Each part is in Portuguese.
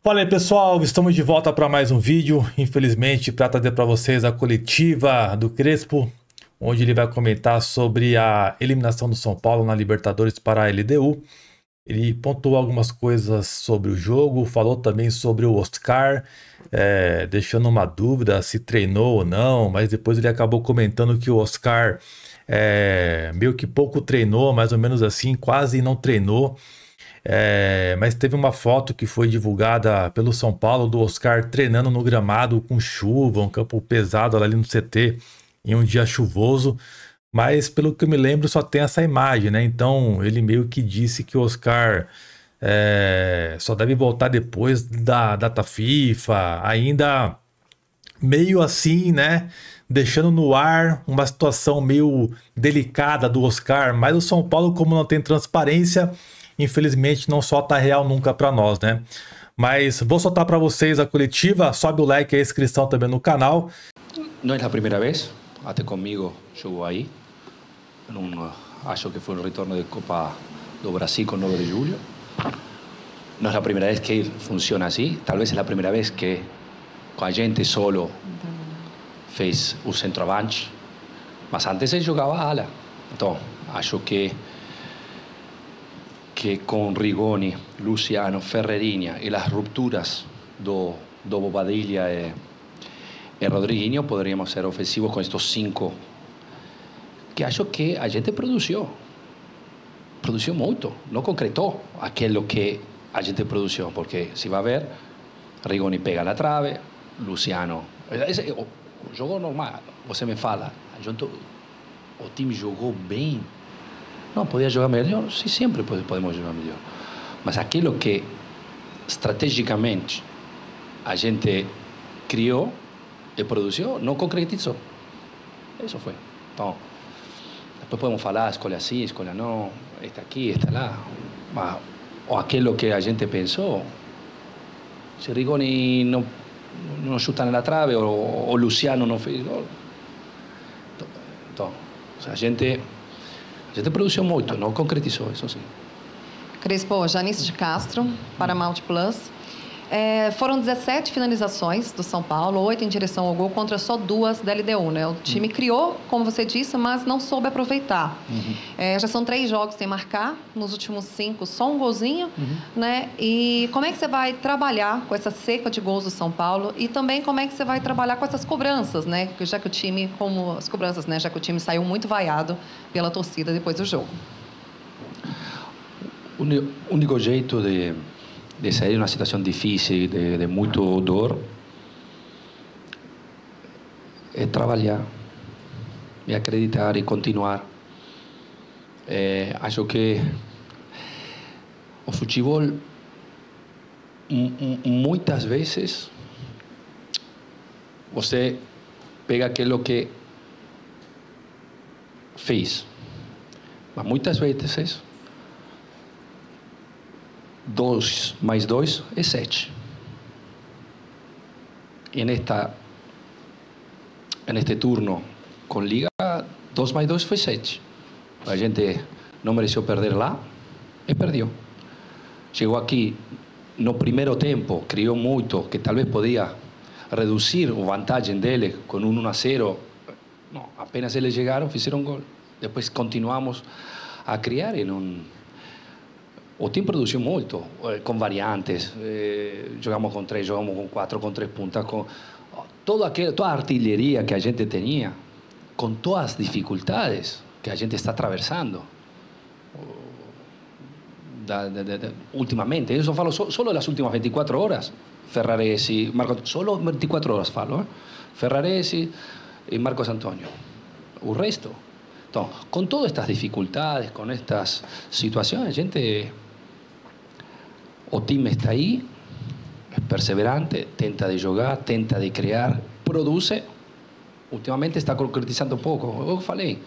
Fala aí, pessoal, estamos de volta para mais um vídeo, infelizmente para trazer para vocês a coletiva do Crespo, onde ele vai comentar sobre a eliminação do São Paulo na Libertadores para a LDU. Ele pontuou algumas coisas sobre o jogo, falou também sobre o Oscar, deixando uma dúvida se treinou ou não, mas depois ele acabou comentando que o Oscar meio que pouco treinou, mais ou menos assim, quase não treinou. Mas teve uma foto que foi divulgada pelo São Paulo do Oscar treinando no gramado com chuva, um campo pesado ali no CT em um dia chuvoso, mas pelo que eu me lembro só tem essa imagem, né? Então ele meio que disse que o Oscar só deve voltar depois da data FIFA, ainda meio assim, né? Deixando no ar uma situação meio delicada do Oscar, mas o São Paulo, como não tem transparência, infelizmente não solta a real nunca para nós, né? Mas vou soltar para vocês a coletiva, sobe o like e a inscrição também no canal. Não é a primeira vez, até comigo jogou aí. Acho que foi um retorno de Copa do Brasil com 9 de julho. Não é a primeira vez que funciona assim, talvez é a primeira vez que com a gente solo fez o centroavante, mas antes ele jogava ala. Então, acho que com Rigoni, Luciano, Ferreirinha e as rupturas do Bobadilla e Rodriguinho, poderíamos ser ofensivos com estes 5, que acho que a gente produziu muito, não concretou aquilo que a gente produziu, porque se vai ver, Rigoni pega na trave, Luciano, o jogo normal, você me fala, o time jogou bem. Não, podia jogar melhor? Sim, sempre podemos jogar melhor. Mas aquilo que, estrategicamente, a gente criou e produziu, não concretizou. Isso foi. Então, depois podemos falar, escolha sim, escolha não, está aqui, está lá. Mas, ou aquilo que a gente pensou, se Rigoni não chuta na trave, ou Luciano não fez gol. Então, a gente produziu muito, não concretizou, isso sim. Crespo, Janice de Castro, para Malte Plus. Foram 17 finalizações do São Paulo, 8 em direção ao gol, contra só 2 da LDU, né? O time criou, como você disse, mas não soube aproveitar. Já são 3 jogos sem marcar, nos últimos 5 só um golzinho, né? E como é que você vai trabalhar com essa seca de gols do São Paulo e também como é que você vai trabalhar com essas cobranças, né? Já que o time, como as cobranças, né? Já que o time saiu muito vaiado pela torcida depois do jogo. O único jeito de sair de uma situação difícil, de muito dor, é trabalhar, e acreditar e continuar. Acho que o futebol, muitas vezes, você pega aquilo que fez, mas muitas vezes 2 mais 2 é 7. E neste turno com Liga, 2 mais 2 foi 7. A gente não mereceu perder lá e perdeu. Chegou aqui no primeiro tempo, criou muito, que talvez podia reduzir a vantagem dele com 1-0. Não, apenas eles chegaram, fizeram gol. Depois continuamos a criar e não. O time produziu muito, com variantes, jogamos com 3, jogamos com 4, com 3 puntas, com toda a artilharia que a gente tinha, com todas as dificuldades que a gente está atravessando. Ultimamente, eu só falo só das últimas 24 horas, Ferraresi, só 24 horas falo, Ferraresi e Marcos Antônio. O resto. Então, com todas estas dificuldades, com estas situações, a gente... O time está aí, é perseverante, tenta de jogar, tenta de criar, produz. Ultimamente está concretizando um pouco. Eu falei,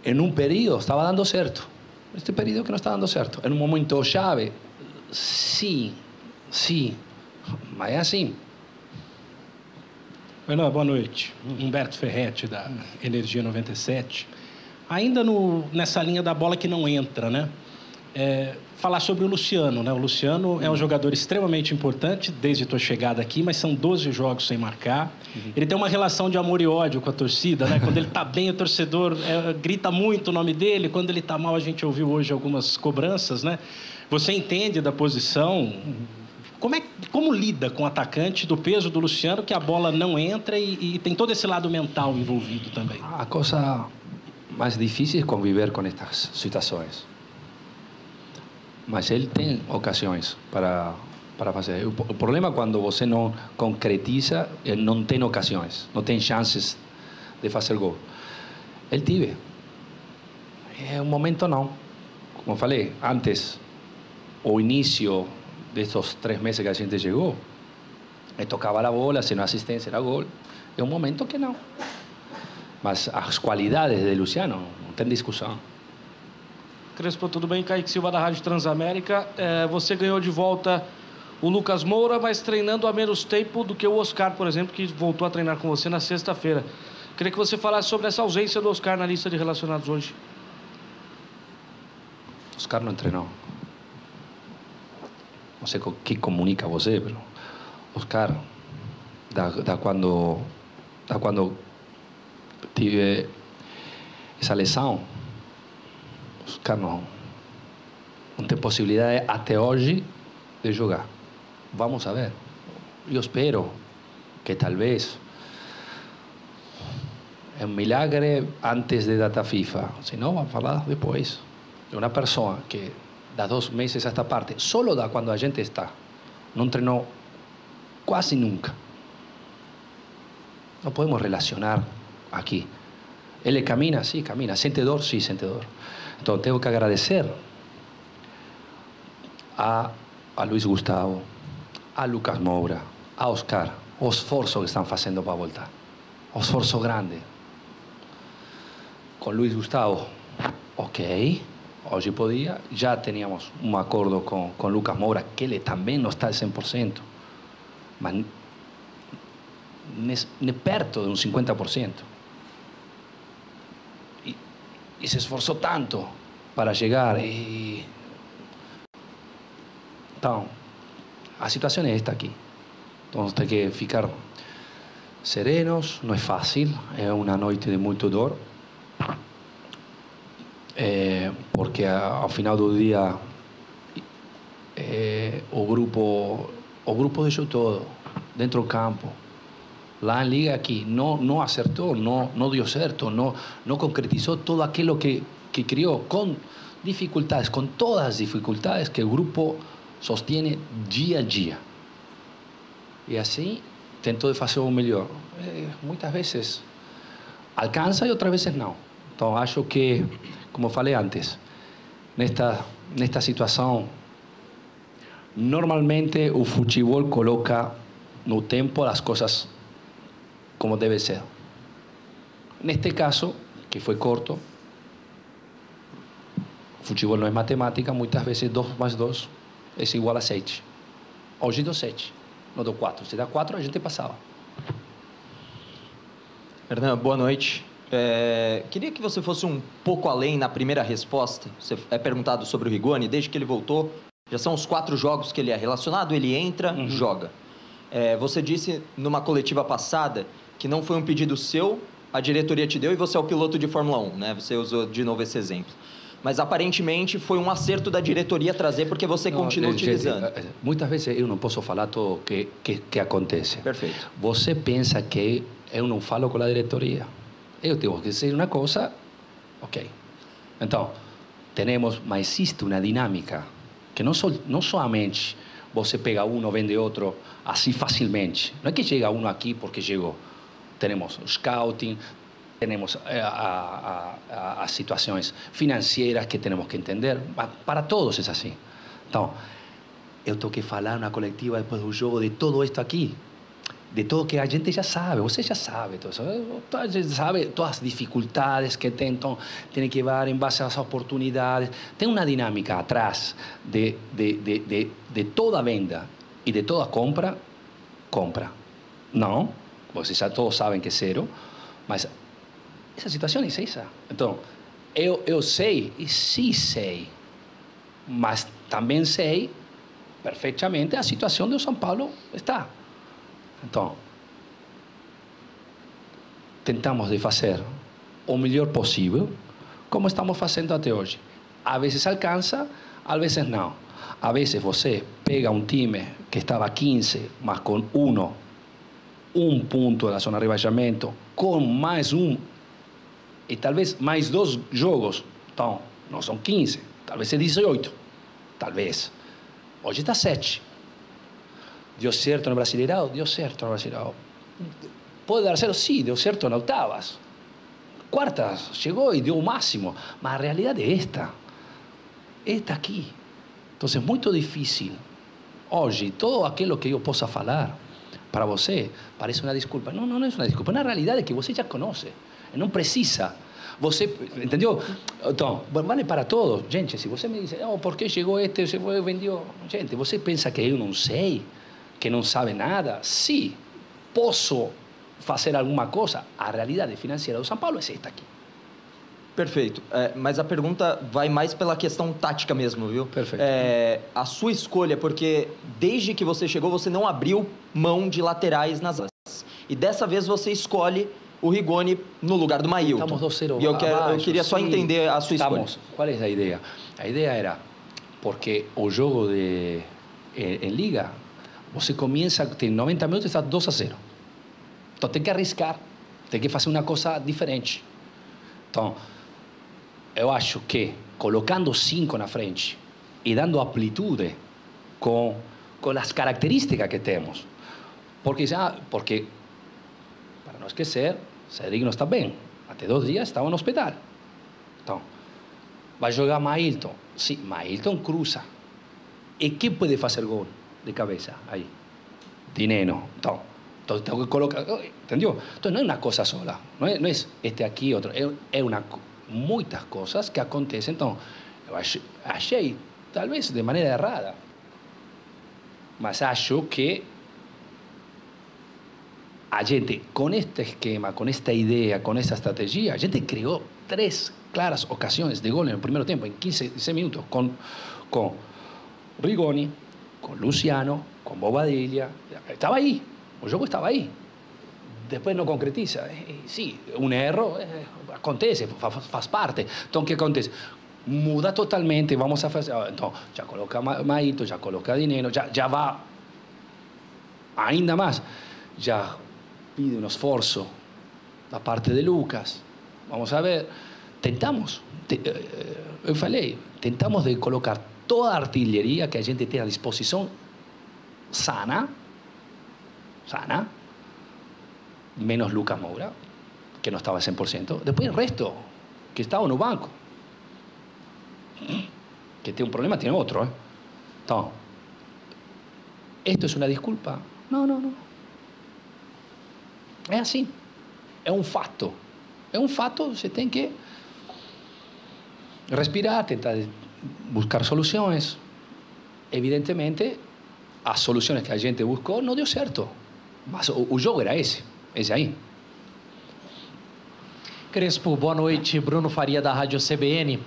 em um período estava dando certo. Este período que não está dando certo. Em um momento chave, sim, mas é assim. Renan, boa noite. Humberto Ferretti, da Energia 97. Ainda nessa linha da bola que não entra, né? falar sobre o Luciano, né? O Luciano é um jogador extremamente importante desde a tua chegada aqui, mas são 12 jogos sem marcar. Ele tem uma relação de amor e ódio com a torcida, né? Quando ele tá bem, o torcedor grita muito o nome dele. Quando ele tá mal, a gente ouviu hoje algumas cobranças, né? Você entende da posição? Como lida com o atacante do peso do Luciano, que a bola não entra e tem todo esse lado mental envolvido também? A cosa mais difícil é conviver com estas situações. Mas ele tem ocasiões para fazer. O problema é quando você não concretiza, ele não tem ocasiões, não tem chances de fazer gol. Ele tive. É um momento não. Como eu falei, antes, o início destes 3 meses que a gente chegou, ele tocava a bola, se não assistência era gol. É um momento que não. Mas as qualidades de Luciano, não tem discussão. Crespo, tudo bem? Kaique Silva da Rádio Transamérica. Você ganhou de volta o Lucas Moura, mas treinando a menos tempo do que o Oscar, por exemplo, que voltou a treinar com você na sexta-feira. Queria que você falasse sobre essa ausência do Oscar na lista de relacionados hoje. Oscar não treinou. Não sei o que comunica você, mas Oscar, da quando tive essa lesão, Oscar não tem possibilidade até hoje de jogar. Vamos a ver. Eu espero que talvez é um milagre antes de data FIFA. Se não, vamos falar depois. É uma pessoa que da 2 meses a esta parte, solo da quando a gente está, não treinou quase nunca. Não podemos relacionar aqui. Ele camina? Sim, camina. Sente dor? Sim, sente dor. Então, tenho que agradecer a Luis Gustavo, a Lucas Moura, a Oscar, o esforço que estão fazendo para voltar. O esforço grande. Com Luis Gustavo, ok, hoje podia. Já teníamos um acordo com Lucas Moura, que ele também não está 100%, mas perto de um 50%. E se esforçou tanto para chegar. Então, a situação é esta aqui. Então, tem que ficar serenos, não é fácil, é uma noite de muito dor. Porque ao final do dia o grupo deixou todo dentro do campo. Lá em Liga aqui não acertou, não deu certo, não concretizou todo aquilo que criou, com dificuldades, com todas as dificuldades que o grupo sostiene dia a dia. E assim tentou fazer o melhor. Muitas vezes alcança e outras vezes não. Então acho que, como falei antes, nesta situação, normalmente o futebol coloca no tempo as coisas como debe ser. Neste caso, que foi corto, o futebol não é matemática, muitas vezes 2 mais 2 é igual a 7. Hoje deu 7, não deu 4. Se dá 4, a gente passava. Hernan, boa noite. Queria que você fosse um pouco além na primeira resposta. Você é perguntado sobre o Rigoni, desde que ele voltou, já são os 4 jogos que ele é relacionado, ele entra, joga. Você disse numa coletiva passada que não foi um pedido seu, a diretoria te deu e você é o piloto de Fórmula 1, né? Você usou de novo esse exemplo. Mas aparentemente foi um acerto da diretoria trazer porque você continua utilizando. Muitas vezes eu não posso falar tudo o que acontece. Perfeito. Você pensa que eu não falo com a diretoria? Eu tenho que dizer uma coisa, ok. Então, mas existe uma dinâmica que não somente você pega um, vende outro assim facilmente. Não é que chega um aqui porque chegou. Temos scouting, temos as situações financeiras que temos que entender. Para todos é assim. Então, eu tenho que falar na coletiva depois do jogo de tudo isto aqui. De tudo que a gente já sabe, você já sabe. A gente sabe todas as dificuldades que tem, então tem que ver em base às oportunidades. Tem uma dinâmica atrás de toda venda e de toda compra. Não, vocês já todos sabem que é zero, mas essa situação é essa. Então, eu sei, e sim sei, Mas também sei perfeitamente a situação do São Paulo está. Então, tentamos de fazer o melhor possível, como estamos fazendo até hoje. Às vezes alcança, às vezes não. Às vezes você pega um time que estava 15, mas com um ponto da zona de rebaixamento, com mais um, e talvez mais 2 jogos. Então, não são 15, talvez é 18, talvez. Hoje está 7. Deu certo no Brasileirão? Deu certo no Brasileirão. Pode dar certo? Sim, deu certo na oitavas. Quartas, chegou e deu o máximo. Mas a realidade é esta. Esta aqui. Então, é muito difícil. Hoje, todo aquilo que eu possa falar para você parece uma desculpa. Não, não é uma desculpa. É uma realidade que você já conhece. Não precisa. Você, entendeu? Então, vale para todos. Gente, se você me diz, por que chegou este, se foi, vendeu... Gente, você pensa que eu não sei? Que não sabe nada? Sim, posso fazer alguma coisa. A realidade financeira do São Paulo é esta aqui. Perfeito. Mas a pergunta vai mais pela questão tática mesmo, viu? Perfeito. A sua escolha, porque desde que você chegou, você não abriu mão de laterais nas alas. E dessa vez você escolhe o Rigoni no lugar do Maílton. Estamos 2-0 E eu queria só entender a sua escolha. Qual é a ideia? A ideia era, porque o jogo em Liga, você começa, tem 90 minutos e está 2-0. Então tem que arriscar, tem que fazer uma coisa diferente. Então, eu acho que colocando 5 na frente e dando amplitude com as características que temos. Porque, para não esquecer, Cedric não está bem. Até 2 dias estava no hospital. Então, vai jogar Maílton. Sim, Maílton cruza. E quem pode fazer gol de cabeça aí? Dineno. Então tenho que colocar... Entendeu? Então, não é uma coisa sola. Não é este aqui, outro. Muitas coisas que acontecem. Então, eu achei, talvez de maneira errada, mas acho que a gente, com este esquema, com esta ideia, com esta estratégia, a gente criou 3 claras ocasiões de gol no primeiro tempo, em 15, 16 minutos, com Rigoni, com Luciano, com Bobadilla. Estava aí, o jogo estava aí. Depois não concretiza. Sim, um erro acontece, faz parte. Então, o que acontece? Muda totalmente, vamos a fazer... Então, já coloca Maílton, já coloca Dineno, já vai ainda mais. Já pide um esforço da parte de Lucas. Vamos a ver. Tentamos, eu falei, tentamos de colocar toda a artilharia que a gente tem à disposição sana, menos Lucas Moura, que não estava 100%. Depois o resto, que estava no banco. Que tem um problema, tem outro. Então, ¿esto es una disculpa? No, no, no. É assim. É um fato. É um fato, você tem que respirar, tentar buscar soluções. Evidentemente, as soluções que a gente buscou não deu certo. Mas o jogo era esse aí. Crespo, boa noite. Bruno Faria, da Rádio CBN.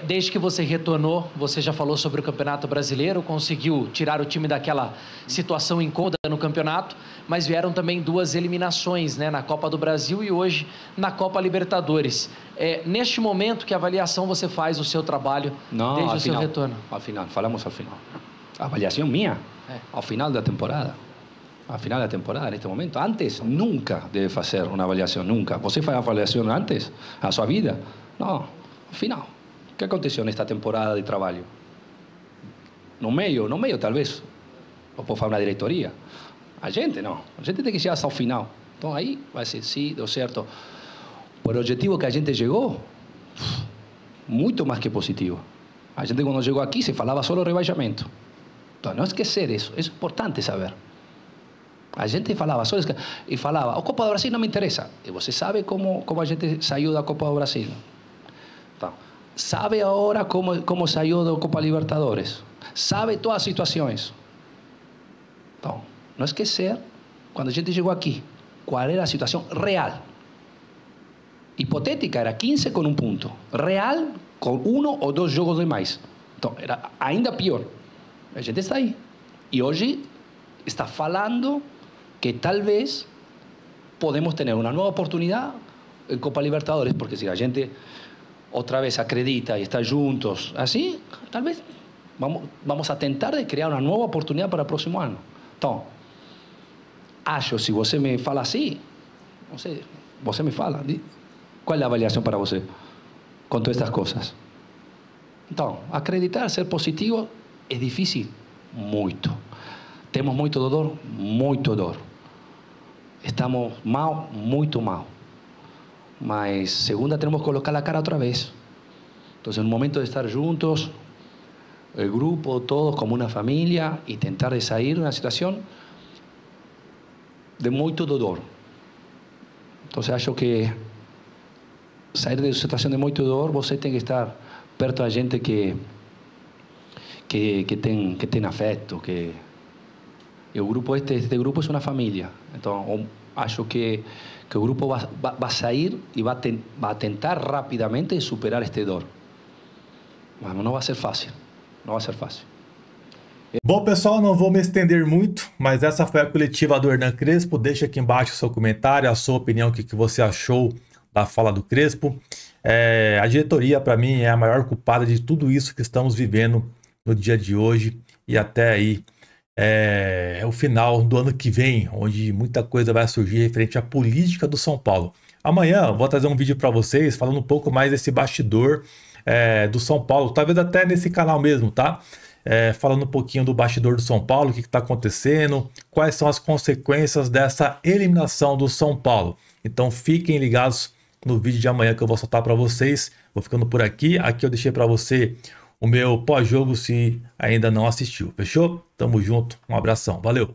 Desde que você retornou, você já falou sobre o Campeonato Brasileiro, conseguiu tirar o time daquela situação incômoda no campeonato, mas vieram também 2 eliminações, né, na Copa do Brasil e hoje na Copa Libertadores. Neste momento, que avaliação você faz do seu trabalho desde o seu retorno? Ao final, falamos ao final. A avaliação minha? Ao final da temporada. Al final da temporada, neste momento. Antes, nunca deve fazer uma avaliação, nunca. Você faz a avaliação antes, a sua vida? Não, ao final. O que aconteceu nesta temporada de trabalho? No meio, talvez. Ou pode falar uma diretoria. A gente não. A gente tem que chegar ao final. Então, aí vai ser, sim, deu certo. Por objetivo que a gente chegou, muito mais que positivo. A gente, quando chegou aqui, se falava só rebaixamento. Então, não esquecer isso. É importante saber. A gente falava só e falava, a Copa do Brasil não me interessa. E você sabe como a gente saiu da Copa do Brasil. Então, sabe agora como saiu da Copa Libertadores. Sabe todas as situações. Então, não esquecer, quando a gente chegou aqui, qual era a situação real. Hipotética era 15 com 1 ponto. Real, com 1 ou 2 jogos de mais. Então, era ainda pior. A gente está aí. E hoje está falando que talvez podemos ter uma nova oportunidade em Copa Libertadores, porque se a gente outra vez acredita e está juntos, assim, talvez vamos a tentar de criar uma nova oportunidade para o próximo ano. Então, acho, se você me fala assim, não sei, você me fala, qual é a avaliação para você com todas estas coisas? Então, acreditar, ser positivo é difícil, muito. Temos muito dor, muito dor. Estamos mal, muito mal. Mas segunda temos que colocar a cara outra vez. Então, no momento de estar juntos, o grupo, todos como uma família, e tentar de sair de uma situação de muito dor. Então, acho que sair de uma situação de muito dor, você tem que estar perto da gente que tem afeto, que o grupo este grupo é uma família. Então acho que o grupo vai sair e vai tentar rapidamente superar este dor. Mas não vai ser fácil, não vai ser fácil. Bom, pessoal, não vou me estender muito, mas essa foi a coletiva do Hernan Crespo. Deixa aqui embaixo o seu comentário, a sua opinião, o que você achou da fala do Crespo. A diretoria, para mim, é a maior culpada de tudo isso que estamos vivendo no dia de hoje e até aí o final do ano que vem, onde muita coisa vai surgir referente à política do São Paulo. Amanhã vou trazer um vídeo para vocês falando um pouco mais desse bastidor do São Paulo, talvez até nesse canal mesmo, tá? Falando um pouquinho do bastidor do São Paulo, o que está acontecendo, quais são as consequências dessa eliminação do São Paulo. Então fiquem ligados no vídeo de amanhã que eu vou soltar para vocês. Vou ficando por aqui. Aqui eu deixei para você o meu pós-jogo se ainda não assistiu. Fechou? Tamo junto. Um abração. Valeu!